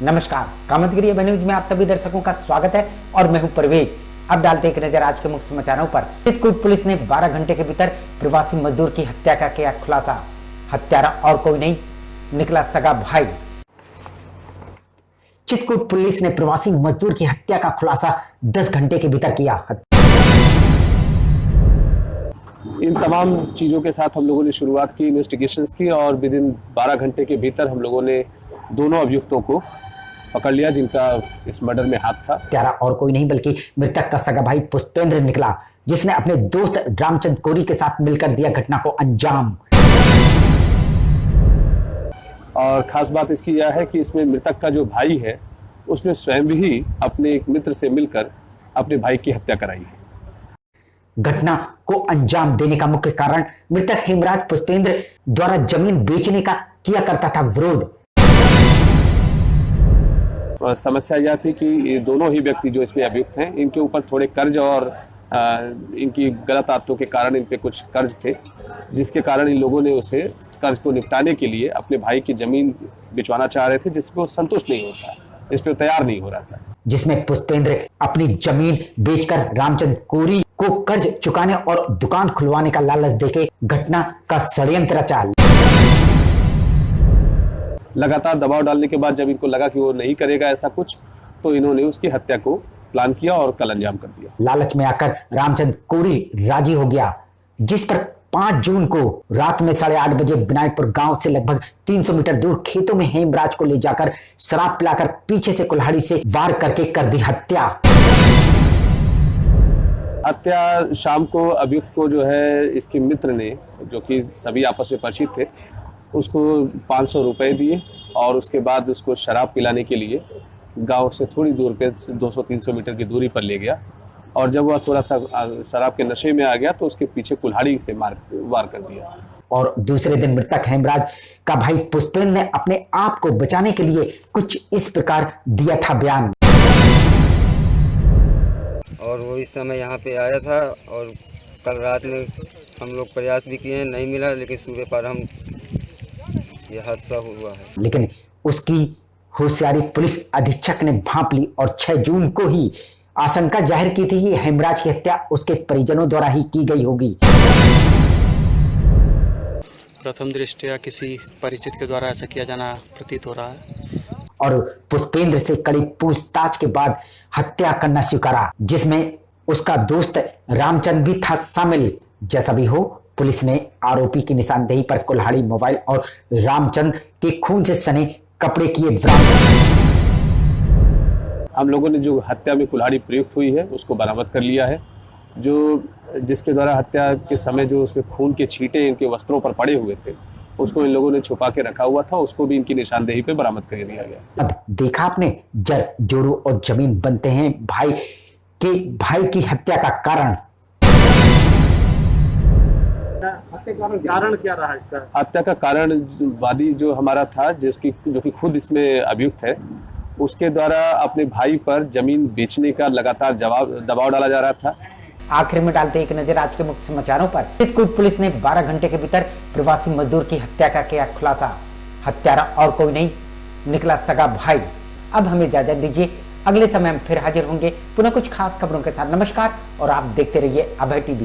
नमस्कार, कामतगिरी अभय न्यूज में आप सभी दर्शकों का स्वागत है और मैं हूं परवेज। अब डालते एक नजर आज के मुख्य समाचारों पर। चित्रकूट पुलिस ने 12 घंटे के भीतर प्रवासी मजदूर की हत्या का किया खुलासा। हत्यारा और कोई नहीं निकला सगा भाई। चित्रकूट पुलिस ने प्रवासी मजदूर की हत्या का खुलासा 10 घंटे के भीतर किया। इन तमाम चीज़ों के साथ हम लोगों ने शुरुआत की, इन्वेस्टिगेशंस की और विद इन 12 घंटे के भीतर हम लोगों ने दोनों अभियुक्तों को पकड़ लिया जिनका इस मर्डर में हाथ था। हत्यारा और कोई नहीं बल्कि मृतक का सगा भाई पुष्पेंद्र निकला, जिसने अपने दोस्त रामचंद कोरी के साथ मिलकर दिया घटना को अंजाम। और खास बात इसकी यह है कि इसमें मृतक का जो भाई है उसने स्वयं भी अपने एक मित्र से मिलकर अपने भाई की हत्या कराई है। घटना को अंजाम देने का मुख्य कारण मृतक हेमराज पुष्पेंद्र द्वारा जमीन बेचने का किया करता था विरोध। समस्या यह थी कि ये दोनों ही व्यक्ति जो इसमें अभियुक्त हैं, इनके ऊपर थोड़े कर्ज और इनकी गलत आदतों के कारण इन पे कुछ कर्ज थे, जिसके कारण इन लोगों ने उसे कर्ज को निपटाने के लिए अपने भाई की जमीन बिचवाना चाह रहे थे, जिसको संतुष्ट नहीं होता, इस पे तैयार नहीं हो रहा था। जिसमें पुष्पेंद्र अपनी जमीन बेचकर रामचंद कोरी को कर्ज चुकाने और दुकान खुलवाने का लालच देके घटना का षड्यंत्र रचा। लगातार दबाव डालने के बाद जब इनको लगा कि वो नहीं करेगा ऐसा कुछ, तो इन्होंने उसकी हत्या को प्लान किया और कल अंजाम कर दिया। लालच में आकर रामचंद कोरी राजी हो गया, जिस पर 5 जून को रात में 8:30 बजे विनायकपुर गांव से लगभग 300 मीटर दूर खेतों में हेमराज को ले जाकर शराब पिलाकर पीछे से कुल्हाड़ी से वार करके कर दी हत्या। हत्या शाम को अभियुक्त को जो है इसके मित्र ने, जो कि सभी आपस में परिचित थे, उसको 500 रुपए दिए और उसके बाद उसको शराब पिलाने के लिए गांव से थोड़ी दूर पे 200-300 मीटर की दूरी पर ले गया और जब वह थोड़ा सा शराब के नशे में आ गया तो उसके पीछे कुल्हाड़ी से वार कर दिया। और दूसरे दिन मृतक हेमराज का भाई पुष्पेंद्र ने अपने आप को बचाने के लिए कुछ इस प्रकार दिया था बयान। और वो इस समय यहाँ पे आया था और कल रात में हम लोग प्रयास भी किए, नहीं मिला, लेकिन सुबह पर हम ये हादसा हुआ है। लेकिन उसकी होशियारी पुलिस अधीक्षक ने भांप ली और 6 जून को ही आशंका जाहिर की थी कि हेमराज की हत्या उसके परिजनों द्वारा ही की गई होगी। प्रथम दृष्टया किसी परिचित के द्वारा ऐसा किया जाना प्रतीत हो रहा है और पुष्पेंद्र से कड़ी पूछताछ के बाद हत्या करना स्वीकारा, जिसमें उसका दोस्त रामचंद भी था शामिल। जैसा भी हो, पुलिस ने आरोपी की निशानदेही पर कुल्हाड़ी, मोबाइल और रामचंद के खून से सने कपड़े किए बरामद। हम लोगों ने जो हत्या में कुल्हाड़ी प्रयुक्त हुई है उसको बरामद कर लिया है। जो जिसके द्वारा हत्या के समय जो उसमें खून के छींटे इनके वस्त्रों पर पड़े हुए थे, उसको इन लोगों ने छुपा के रखा हुआ था, उसको भी इनकी निशानदेही पे बरामद कर लिया गया। देखा आपने, जड़ जोड़ों और जमीन बनते हैं भाई की हत्या का कारण। कारण क्या रहा इसका? हत्या का कारण वादी जो हमारा था, जो कि खुद इसमें अभियुक्त है, उसके द्वारा अपने भाई पर जमीन बेचने का लगातार दबाव डाला जा रहा था। आखिर में डालते एक नजर आज के मुख्य समाचारों पर। चित्रकूट पुलिस ने 12 घंटे के भीतर प्रवासी मजदूर की हत्या का किया खुलासा। हत्यारा और कोई नहीं निकला सगा भाई। अब हमें इजाजत दीजिए, अगले समय हम फिर हाजिर होंगे पुनः कुछ खास खबरों के साथ। नमस्कार और आप देखते रहिए अभय टीवी।